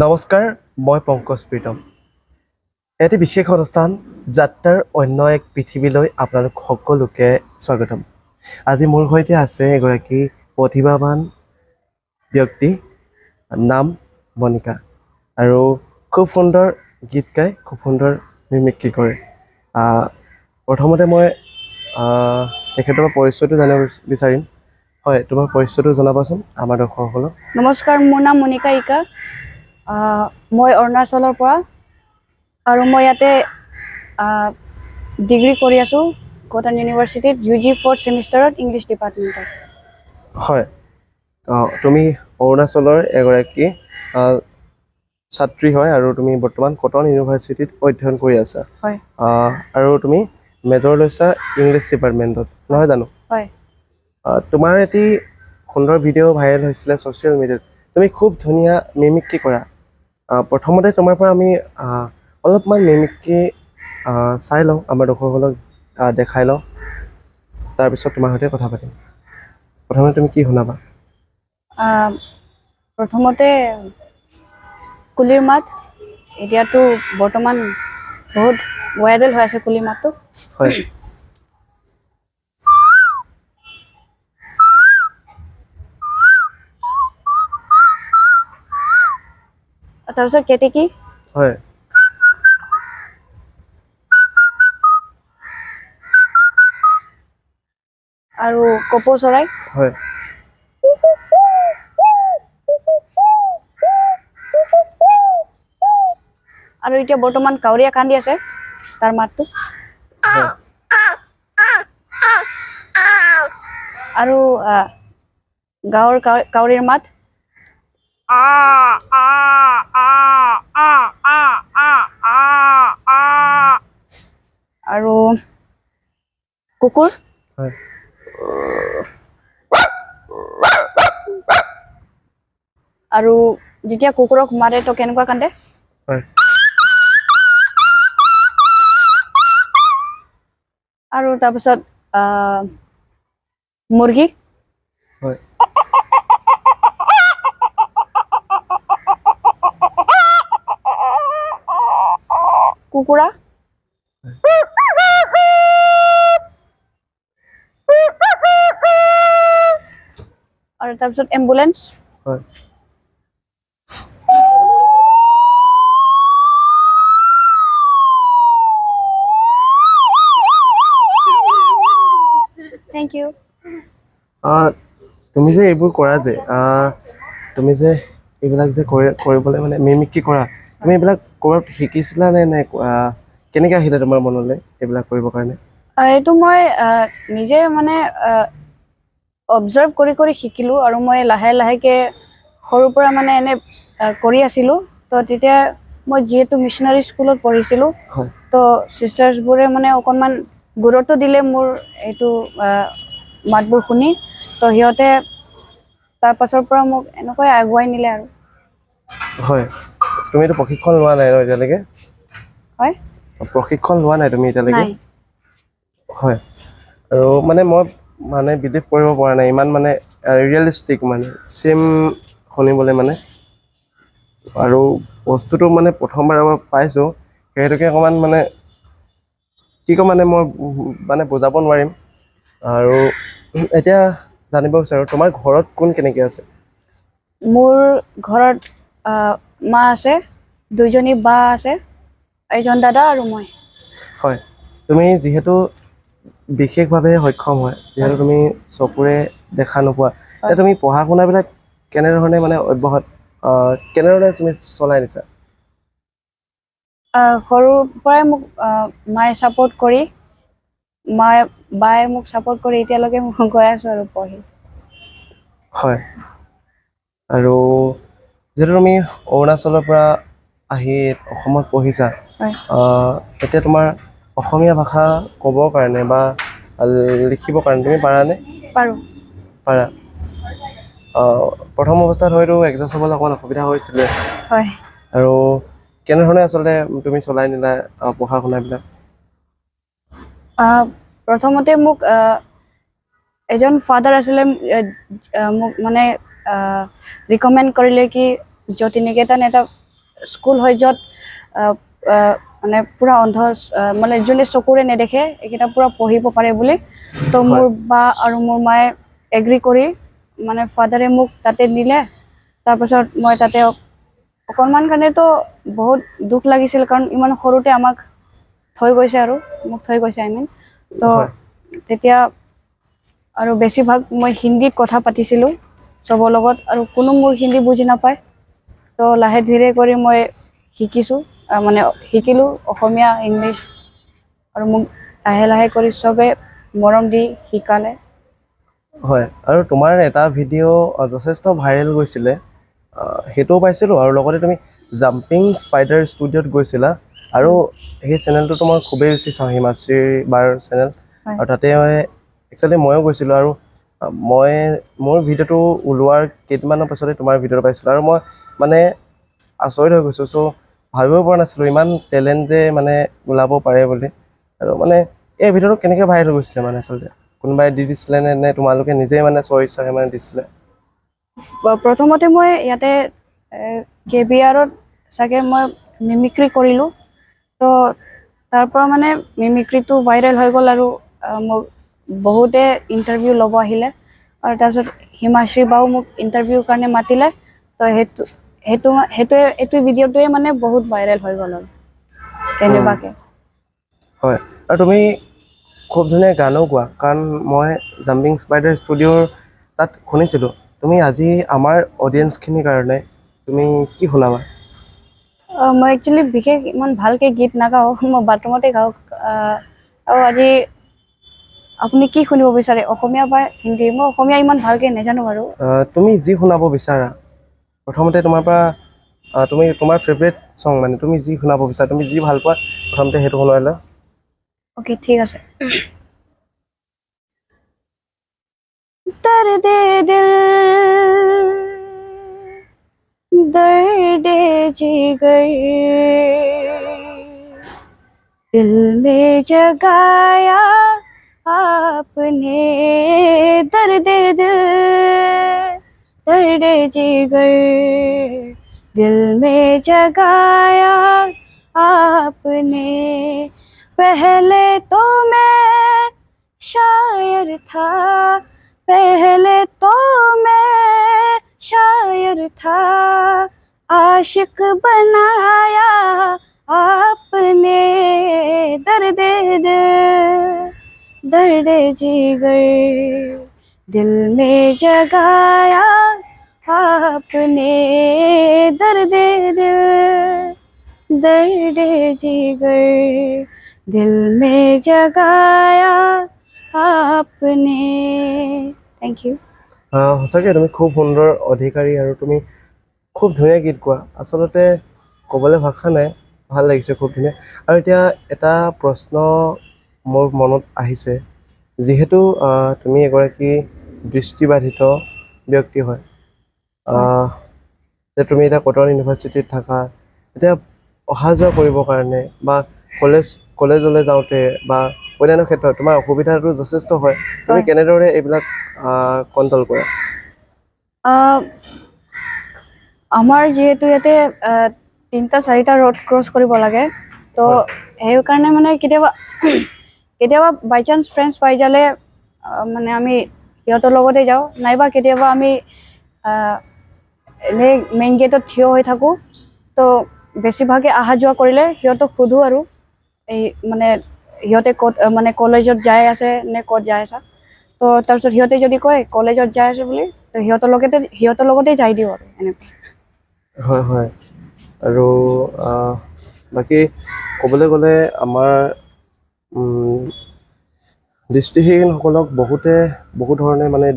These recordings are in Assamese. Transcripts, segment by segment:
নমস্কাৰ, মই পংকজ প্ৰীতম। এটি বিশেষ অনুষ্ঠান যাত্ৰাৰ অন্য এক পৃথিৱীলৈ আপোনালোক সকলোকে স্বাগতম। আজি মোৰ সৈতে আছে এগৰাকী প্ৰতিভাৱান ব্যক্তি, নাম মনিকা, আৰু খুব সুন্দৰ গীত গায়, খুব সুন্দৰ মিমিক্ৰি কৰে। প্ৰথমতে মই তেখেতৰ পৰিচয়টো জানিব বিচাৰিম। হয়, তোমাৰ পৰিচয়টো জনাবাচোন আমাৰ দৰ্শকসকলক। নমস্কাৰ, মোৰ নাম মনিকা ইকা। মই অৰুণাচলৰ পৰা আৰু মই ইয়াতে ডিগ্ৰী কৰি আছোঁ কটন ইউনিভাৰ্চিটিত UG 4th ছেমিষ্টাৰত ইংলিছ ডিপাৰ্টমেণ্টত। হয়, তুমি অৰুণাচলৰ এগৰাকী ছাত্ৰী হয় আৰু তুমি বৰ্তমান কটন ইউনিভাৰ্চিটিত অধ্যয়ন কৰি আছা। হয়। আৰু তুমি মেজৰ লৈছা ইংলিছ ডিপাৰ্টমেণ্টত, নহয় জানো? হয়। তোমাৰ এটি সুন্দৰ ভিডিঅ' ভাইৰেল হৈছিলে ছ'চিয়েল মিডিয়াত। তুমি খুব ধুনীয়া মিমিক্ৰি কৰা। প্ৰথমতে তোমাৰ পৰা আমি অলপমান মিমিক্ৰি চাই লওঁ, আমাৰ দৰ্শকসকলক দেখাই লওঁ, তাৰপিছত তোমাৰ সৈতে কথা পাতিম। প্ৰথমতে তুমি কি শুনাবা? প্ৰথমতে কুলিৰ মাত, এতিয়াতো বৰ্তমান বহুত ভাইৰেল হৈ আছে কুলিৰ মাতটো। হয়। তাৰপিছত কেতেকী। হয়। আৰু কপৌ চৰাই। হয়। আৰু এতিয়া বৰ্তমান কাউৰীয়ে কান্দি আছে, তাৰ মাতটো। আৰু গাঁৱৰ কাউৰীৰ মাত। আৰু কুকুৰ। হয়। আৰু যেতিয়া কুকুৰক মাৰে তো কেনেকুৱা কান্দে? হয়। আৰু তাৰপিছত মুৰ্গী। হয়। কুকুৰা। আৰু তাৰপিছত এম্বুলেন্স। হয়। Thank you. তুমি যে এইবোৰ কৰা যে তুমি যে এইবিলাক যে কৰিবলৈ মানে মিমিক্ৰি কৰা, তুমি এইবিলাক ক'ৰবাত শিকিছিলা নে কেনেকৈ আহিলে তোমাৰ মনলৈ এইবিলাক কৰিবৰ কাৰণে? এইটো মই নিজে মানে অবজাৰ্ভ কৰি কৰি শিকিলোঁ, আৰু মই লাহে লাহেকৈ সৰুৰ পৰা মানে এনে কৰি আছিলোঁ। তো তেতিয়া মই যিহেতু মিছনাৰী স্কুলত পঢ়িছিলোঁ, হয়। তো চিষ্টাৰ্ছবোৰে মানে অকণমান গুৰুত্ব দিলে মোৰ এইটো মাতবোৰ শুনি। তো সিহঁতে তাৰ পাছৰ পৰা মোক এনেকৈ আগুৱাই নিলে আৰু। হয়, তুমিতো প্ৰশিক্ষণ লোৱা নাই ন এতিয়ালৈকে? হয়। প্ৰশিক্ষণ লোৱা নাই তুমি এতিয়ালৈকে? নাই। হয়। আৰু মানে মই বিলিভ কৰিব পৰা নাই, ইমান মানে ৰিয়েলিষ্টিক মানে চেম শুনিবলৈ মানে। আৰু বস্তুটো মানে প্ৰথমবাৰ পাইছোঁ, সেইটোকে অকণমান মানে কি ক'ম মানে মই মানে বুজাব নোৱাৰিম। আৰু এতিয়া জানিব বিচাৰোঁ, তোমাৰ ঘৰত কোন কেনেকৈ আছে? মোৰ ঘৰত মা আছে, দুইজনী বা আছে, এজন দাদা আৰু মই। হয়। তুমি যিহেতু বিশেষভাৱে সক্ষম হয়, যিহেতু তুমি চকুৰে দেখা নোপোৱা, এতিয়া তুমি পঢ়া শুনাবিলাক কেনেধৰণে মানে কেনেধৰণে তুমি চলাই নিছা? সৰুৰ পৰাই মোক মায়ে ছাপোৰ্ট কৰি, বায়ে মোক ছাপোৰ্ট কৰি এতিয়ালৈকে মই গৈ আছোঁ আৰু পঢ়ি। হয়। আৰু যিহেতু তুমি অৰুণাচলৰ পৰা আহি অসমত পঢ়িছা, এতিয়া তোমাৰ অসমীয়া ভাষা ক'বৰ কাৰণে বা লিখিবৰ কাৰণে তুমি পাৰানে? পাৰোঁ। পাৰা। প্ৰথম অৱস্থাত হয়তো এডজাষ্ট হ'বলৈ অকণমান অসুবিধা হৈছিলে। হয়। আৰু কেনেধৰণে আচলতে তুমি চলাই নিলা পঢ়া শুনাবিলাক? প্ৰথমতে মোক এজন ফাদাৰ আছিলে, মোক মানে ৰিকমেণ্ড কৰিলে কি জ্যোতি নিকেতন এটা স্কুল হয় য'ত মানে পূৰা অন্ধ মানে যোনে চকুৰে নেদেখে এইকেইটা পূৰা পঢ়িব পাৰে বুলি তো মোৰ বা আৰু মোৰ মায়ে এগ্ৰি কৰি মানে ফাদাৰে মোক তাতে নিলে তাৰপাছত মই তাতে অকণমান কাৰণেতো বহুত দুখ লাগিছিল কাৰণ ইমান সৰুতে আমাক থৈ গৈছে আৰু মোক থৈ গৈছে তো তেতিয়া আৰু বেছিভাগ মই হিন্দীত কথা পাতিছিলোঁ চবৰ লগত আৰু কোনো মোৰ হিন্দী বুজি নাপায় তো লাহে ধীৰে কৰি মই শিকিছোঁ মানে শিকিলোঁ অসমীয়া ইংলিছ আৰু মোক লাহে লাহে কৰি চবে মৰম দি শিকালে হয় আৰু তোমাৰ এটা ভিডিঅ' যথেষ্ট ভাইৰেল গৈছিলে সেইটোও পাইছিলোঁ আৰু লগতে তুমি জাম্পিং স্পাইডাৰ ষ্টুডিঅ'ত গৈছিলা আৰু সেই চেনেলটো তোমাৰ খুবেই বেছি চাওঁ হিমাশ্ৰী বাৰ চেনেল আৰু তাতে একচুৱেলি ময়ো গৈছিলোঁ আৰু মই মোৰ ভিডিঅ'টো ওলোৱাৰ কেইদিনমানৰ পাছতে তোমাৰ ভিডিঅ'টো পাইছিলোঁ আৰু মই মানে আচৰিত হৈ গৈছোঁ চ' ভাবিব পৰা নাছিলোঁ ইমান টেলেণ্ট যে মানে ওলাব পাৰে বুলি আৰু মানে এই ভিডিঅ'টো কেনেকৈ ভাইৰেল গৈছিলে মানে আচলতে কোনোবাই দি দিছিলে নে তোমালোকে নিজে মানে স্বইচ্ছাৰে মানে দিছিলে প্ৰথমতে মই ইয়াতে KBRত চাগে মই মিমিক্ৰি কৰিলোঁ তো তাৰ পৰা মানে মিমিক্ৰিটো ভাইৰেল হৈ গ'ল আৰু মোক বহুতে ইণ্টাৰভিউ ল'ব আহিলে আৰু তাৰপিছত হিমাশ্ৰী বাও মোক ইণ্টাৰভিউৰ কাৰণে মাতিলে তো এইটো ভিডিঅ'টোৱে মানে বহুত ভাইৰেল হৈ গ'ল আৰু তেনেকুৱাকৈ হয় আৰু তুমি খুব ধুনীয়া গানো গোৱা কাৰণ মই জাম্পিং স্পাইডাৰ ষ্টুডিঅ'ৰ তাত শুনিছিলোঁ তুমি আজি আমাৰ অডিয়েঞ্চখিনিৰ কাৰণে তুমি কি শুনাবা মই একচুৱেলি বিশেষ ইমান ভালকৈ গীত নাগাওঁ মই বাথৰুমতে গাওঁ আৰু আজি আপুনি কি শুনিব বিচাৰে অসমীয়া বা হিন্দী মই অসমীয়া ইমান ভালকৈ নাজানো বাৰু তুমি যি শুনাব বিচাৰা প্ৰথমতে তোমাৰ পৰা তুমি তোমাৰ ফেভৰেট ছং মানে তুমি যি শুনাব বিচাৰা তুমি যি ভাল পোৱা প্ৰথমতে সেইটো শুনাই লোৱা অ'কে ঠিক আছে দৰ্দে দিল दर्द जिगर दिल में जगाया आपने दर्द दिल दर्द जिगर दिल में जगाया आपने पहले तो मैं शायर था पहले तो मैं शायर था आशिक बनाया आपने दर्द दर्द जिगर दिल में जगाया आपने दर्द दर्द जिगर दिल में जगाया आपने थैंक यू সঁচাকৈ তুমি খুব সুন্দৰ অধিকাৰী আৰু তুমি খুব ধুনীয়া গীত গোৱা আচলতে ক'বলৈ ভাষা নাই ভাল লাগিছে খুব ধুনীয়া আৰু এতিয়া এটা প্ৰশ্ন মোৰ মনত আহিছে যিহেতু তুমি এগৰাকী দৃষ্টিবাধিত ব্যক্তি হয় যে তুমি এতিয়া কটন ইউনিভাৰ্চিটিত থাকা এতিয়া অহা যোৱা কৰিবৰ কাৰণে বা কলেজলৈ যাওঁতে বা অন্যান্য ক্ষেত্ৰত তোমাৰ অসুবিধাটো যথেষ্ট হয় তুমি কেনেদৰে এইবিলাক কণ্ট্ৰল কৰা আমাৰ যিহেতু ইয়াতে 3-4টা ৰোড ক্ৰছ কৰিব লাগে তো সেইকাৰণে মানে কেতিয়াবা বাই চান্স ফ্ৰেণ্ডছ পাই যালে মানে আমি সিহঁতৰ লগতে যাওঁ নাইবা কেতিয়াবা আমি এনেই মেইন গেটত থিয় হৈ থাকোঁ তো বেছিভাগে অহা যোৱা কৰিলে সিহঁতক সোধোঁ আৰু এই মানে সিহঁতে ক'ত মানে কলেজত যাই আছে নে ক'ত যাই আছা তো তাৰপিছত সিহঁতে যদি কয় কলেজত যাই আছে বুলি তো সিহঁতৰ লগতে যাই দিওঁ আৰু এনেকুৱা হয় হয় আৰু বাকী ক'বলৈ গ'লে আমাৰ দৃষ্টিহীনসকলক বহু ধৰণে মানে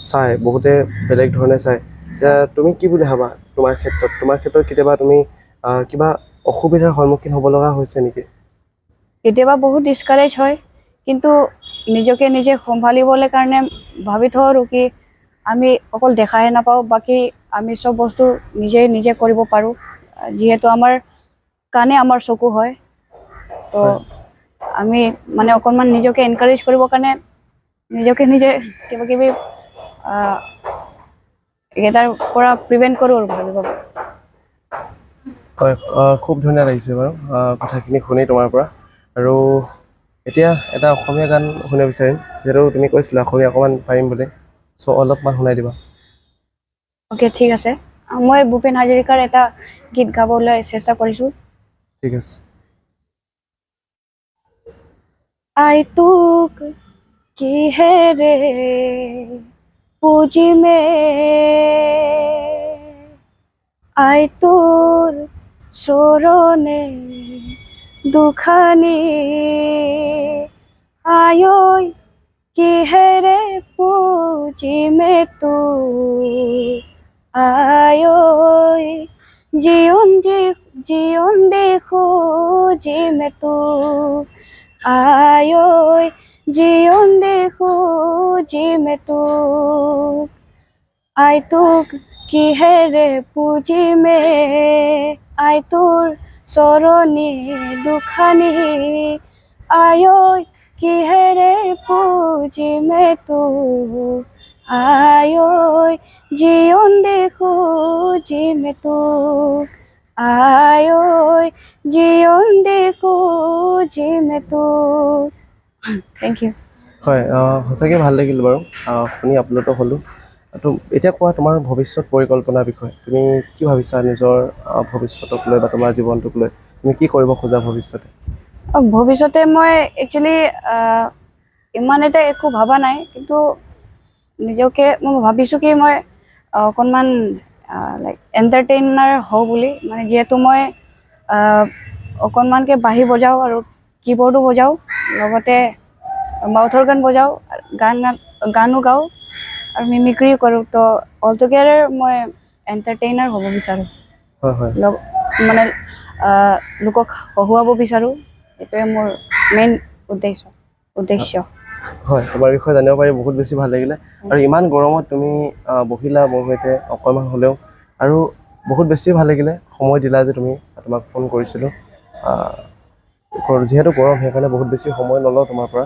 চায় বহুতে বেলেগ ধৰণে চায় এতিয়া তুমি কি বুলি ভাবা তোমাৰ ক্ষেত্ৰত কেতিয়াবা তুমি কিবা অসুবিধাৰ সন্মুখীন হ'ব লগা হৈছে নেকি কেতিয়াবা বহুত ডিছকাৰেজ হয় কিন্তু নিজকে নিজে সম্ভালিবলৈ কাৰণে ভাবি থওঁ আৰু কি আমি অকল দেখাহে নাপাওঁ বাকী আমি চব বস্তু নিজে কৰিব পাৰোঁ যিহেতু আমাৰ কাণে আমাৰ চকু হয় তো আমি মানে অকণমান নিজকে এনকাৰেজ কৰিবৰ কাৰণে নিজকে নিজে কিবাকিবি এইকেইটাৰ পৰা প্ৰিভেণ্ট কৰোঁ আৰু ভাবিব হয়, খুব ধুনীয়া লাগিছে বাৰু কথাখিনি শুনি তোমাৰ পৰা। আৰু এতিয়া এটা অসমীয়া গান শুনিব বিচাৰিম, যিহেতু তুমি কৈছিলা অসমীয়া অকণমান পাৰিম বুলি, চ' অলপমান শুনাই দিবা। অ'কে, ঠিক আছে। মই ভূপেন হাজৰিকাৰ এটা গীত গাবলৈ চেষ্টা কৰিছোঁ। ঠিক আছে। আই তোক কিহেৰে পুজিমে, আই তোৰ চৰণে দুখানি, আয়ৈ কিহেৰে পুজিমে তোৰ, আয়ৈ জীৱন দি খুজিমে তোৰ, আয়ৈ জীৱন দি খুজিমে তোক, আই তোক কিহেৰে পুজিমে, আই তোৰ চৰণি দুখানি, আয়ৈ কিহেৰে পুজিমে তোক, আয়ৈ জীৱন দি খুজিমে তোক, আয়ৈ জীৱন দি খুজিমে তোক। Thank you. হয়, সঁচাকৈ ভাল লাগিল বাৰু শুনি আপ্লুত হ'লোঁ। তো এতিয়া কোৱা তোমাৰ ভৱিষ্যত পৰিকল্পনাৰ বিষয়ে। তুমি কি ভাবিছা নিজৰ ভৱিষ্যতক লৈ বা তোমাৰ জীৱনটোক লৈ? তুমি কি কৰিব খোজা ভৱিষ্যতে? ভৱিষ্যতে মই একচুৱেলি ইমান এটা একো ভবা নাই, কিন্তু নিজকে মই ভাবিছোঁ কি মই অকণমান লাইক এণ্টাৰটেইনাৰ হওঁ বুলি। মানে যিহেতু মই অকণমানকৈ বাঁহী বজাওঁ আৰু কীবৰ্ডো বজাওঁ, লগতে মাউথ অৰ্গান বজাওঁ, গানো গাওঁ আৰু মিমিক্ৰিও কৰোঁ। তো অলটুগেডাৰ মই এণ্টাৰটেইনাৰ হ'ব বিচাৰোঁ। হয় হয়। মানে লোকক হহুৱাব বিচাৰোঁ, এইটোৱে মোৰ মেইন উদ্দেশ্য। হয়, তোমাৰ বিষয়ে জানিব পাৰি বহুত বেছি ভাল লাগিলে। আৰু ইমান গৰমত তুমি বহিলা মোৰ সৈতে অকণমান হ'লেও, আৰু বহুত বেছি ভাল লাগিলে সময় দিলা যে তুমি, তোমাক ফোন কৰিছিলোঁ। যিহেতু গৰম সেইকাৰণে বহুত বেছি সময় নলওঁ তোমাৰ পৰা।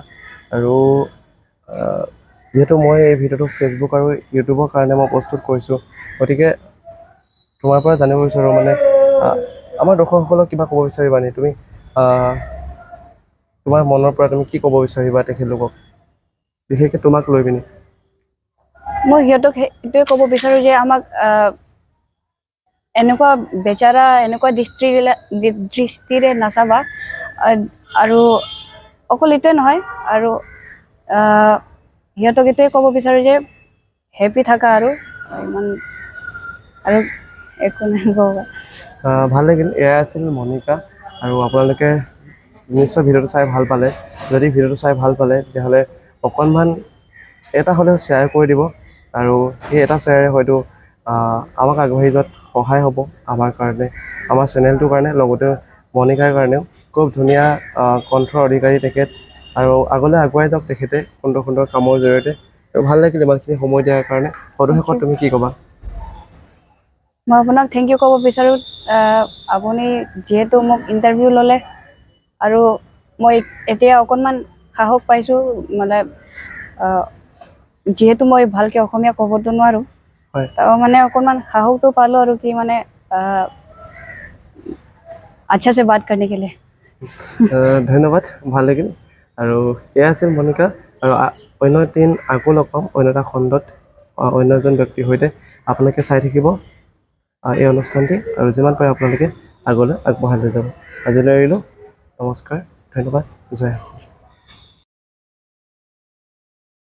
আৰু যিহেতু মই এই ভিডিঅ'টো ফেচবুক আৰু ইউটিউবৰ কাৰণে মই প্ৰস্তুত কৰিছোঁ, গতিকে তোমাৰ পৰা জানিব বিচাৰোঁ, মানে আমাৰ দৰ্শকসকলক কিবা ক'ব বিচাৰিবা নি তুমি? তোমাৰ মনৰ পৰা তুমি কি ক'ব বিচাৰিবা তেখেতলোকক, বিশেষকৈ তোমাক লৈ পিনি? মই সিহঁতক এইটোৱে ক'ব বিচাৰোঁ যে আমাক এনেকুৱা বেচাৰা, এনেকুৱা দৃষ্টিৰে নাচাবা। আৰু অকল এইটোৱে নহয়, আৰু সিহঁতক এইটোৱে ক'ব বিচাৰোঁ যে হেপ্পী থাকা, আৰু ইমান আৰু একো নাই ক'ব। ভাল লাগিল। এয়া আছিল মনিকা, আৰু আপোনালোকে নিশ্চয় ভিডিঅ'টো চাই ভাল পালে। যদি ভিডিঅ'টো চাই ভাল পালে তেতিয়াহ'লে অকণমান এটা হ'লেও শ্বেয়াৰ কৰি দিব, আৰু সেই এটা শ্বেয়াৰে হয়তো আমাক আগবাঢ়ি যোৱাত সহায় হ'ব, আমাৰ কাৰণে, আমাৰ চেনেলটোৰ কাৰণে, লগতে মনিকাৰ কাৰণেও। খুব ধুনীয়া কণ্ঠৰ অধিকাৰী তেখেত, আৰু আগলৈ আগুৱাই যাওক তেখেতে সুন্দৰ সুন্দৰ কামৰ জৰিয়তে। আৰু ভাল লাগিল ইমানখিনি সময় দিয়াৰ কাৰণে। সদুশেষত তুমি কি ক'বা? মই আপোনাক থেংক ইউ ক'ব বিচাৰোঁ। আপুনি যিহেতু মোক ইণ্টাৰভিউ ল'লে, আৰু মই এতিয়া অকণমান সাহস পাইছোঁ, মানে যিহেতু মই ভালকৈ অসমীয়া ক'বতো নোৱাৰোঁ, হয়, মানে অকণমান সাহসটো পালোঁ, আৰু কি মানে আচ্ছা সে বাত কৰনে কে লিয়ে। ধন্যবাদ, ভাল লাগিল। আৰু এয়া আছিল মনিকা, আৰু অন্য এদিন আকৌ লগ পাম অন্য এটা খণ্ডত অন্য এজন ব্যক্তিৰ সৈতে। আপোনালোকে চাই থাকিব এই অনুষ্ঠানটি, আৰু যিমান পাৰে আপোনালোকে আগলৈ আগবঢ়াই লৈ যাব। আজিলৈ এৰিলোঁ, নমস্কাৰ, ধন্যবাদ, জয়।